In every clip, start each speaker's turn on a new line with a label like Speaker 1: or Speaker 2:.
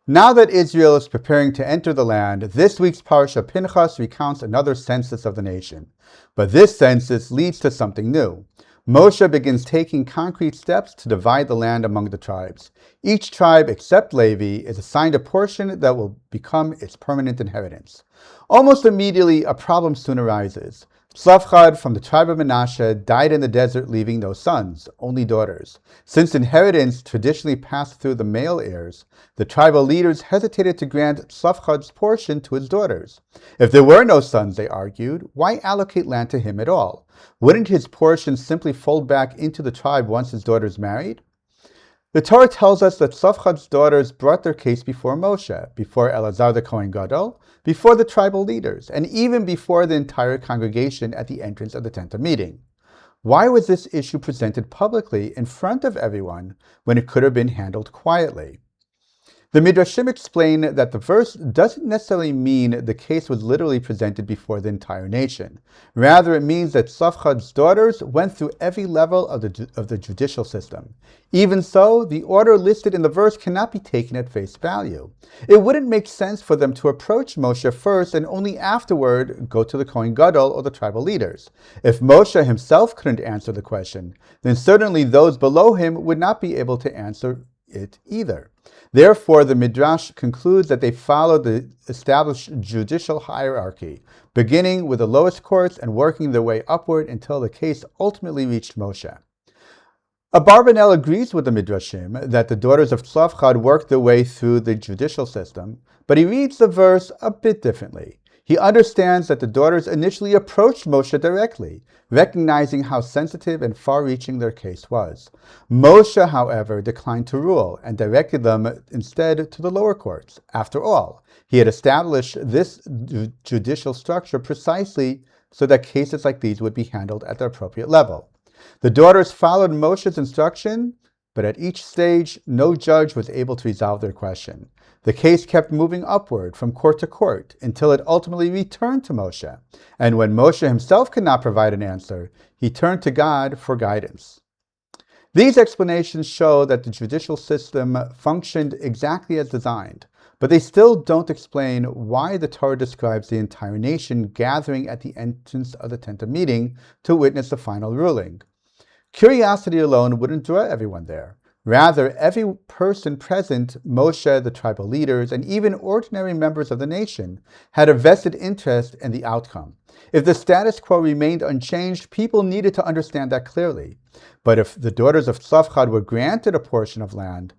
Speaker 1: Now that Israel is preparing to enter the land, this week's parsha Pinchas recounts another census of the nation. But this census leads to something new. Moshe begins taking concrete steps to divide the land among the tribes. Each tribe, except Levi, is assigned a portion that will become its permanent inheritance. Almost immediately, a problem soon arises. Tzlafchad from the tribe of Menashe died in the desert, leaving no sons, only daughters. Since inheritance traditionally passed through the male heirs, the tribal leaders hesitated to grant Tzlafchad's portion to his daughters. If there were no sons, they argued, why allocate land to him at all? Wouldn't his portion simply fold back into the tribe once his daughters married? The Torah tells us that Tzlafchad's daughters brought their case before Moshe, before Elazar the Kohen Gadol, before the tribal leaders, and even before the entire congregation at the entrance of the tent of meeting. Why was this issue presented publicly in front of everyone when it could have been handled quietly? The Midrashim explain that the verse doesn't necessarily mean the case was literally presented before the entire nation. Rather, it means that Tzlafchad's daughters went through every level of the judicial system. Even so, the order listed in the verse cannot be taken at face value. It wouldn't make sense for them to approach Moshe first and only afterward go to the Kohen Gadol or the tribal leaders. If Moshe himself couldn't answer the question, then certainly those below him would not be able to answer it either. Therefore, the Midrash concludes that they followed the established judicial hierarchy, beginning with the lowest courts and working their way upward until the case ultimately reached Moshe. Abarbanel agrees with the Midrashim that the daughters of Tzlafchad worked their way through the judicial system, but he reads the verse a bit differently. He understands that the daughters initially approached Moshe directly, recognizing how sensitive and far-reaching their case was. Moshe, however, declined to rule and directed them instead to the lower courts. After all, he had established this judicial structure precisely so that cases like these would be handled at the appropriate level. The daughters followed Moshe's instruction, but at each stage, no judge was able to resolve their question. The case kept moving upward from court to court until it ultimately returned to Moshe. And when Moshe himself could not provide an answer, he turned to God for guidance. These explanations show that the judicial system functioned exactly as designed, but they still don't explain why the Torah describes the entire nation gathering at the entrance of the tent of meeting to witness the final ruling. Curiosity alone wouldn't draw everyone there. Rather, every person present, Moshe, the tribal leaders, and even ordinary members of the nation, had a vested interest in the outcome. If the status quo remained unchanged, people needed to understand that clearly. But if the daughters of Tzlafchad were granted a portion of land,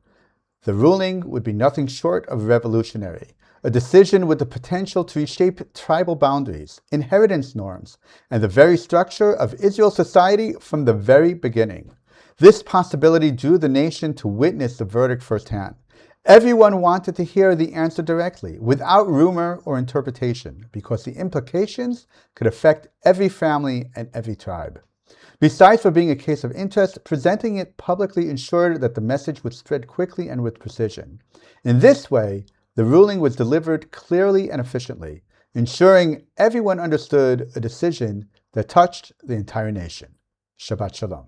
Speaker 1: the ruling would be nothing short of revolutionary, a decision with the potential to reshape tribal boundaries, inheritance norms, and the very structure of Israel's society from the very beginning. This possibility drew the nation to witness the verdict firsthand. Everyone wanted to hear the answer directly, without rumor or interpretation, because the implications could affect every family and every tribe. Besides for being a case of interest, presenting it publicly ensured that the message would spread quickly and with precision. In this way, the ruling was delivered clearly and efficiently, ensuring everyone understood a decision that touched the entire nation. Shabbat Shalom.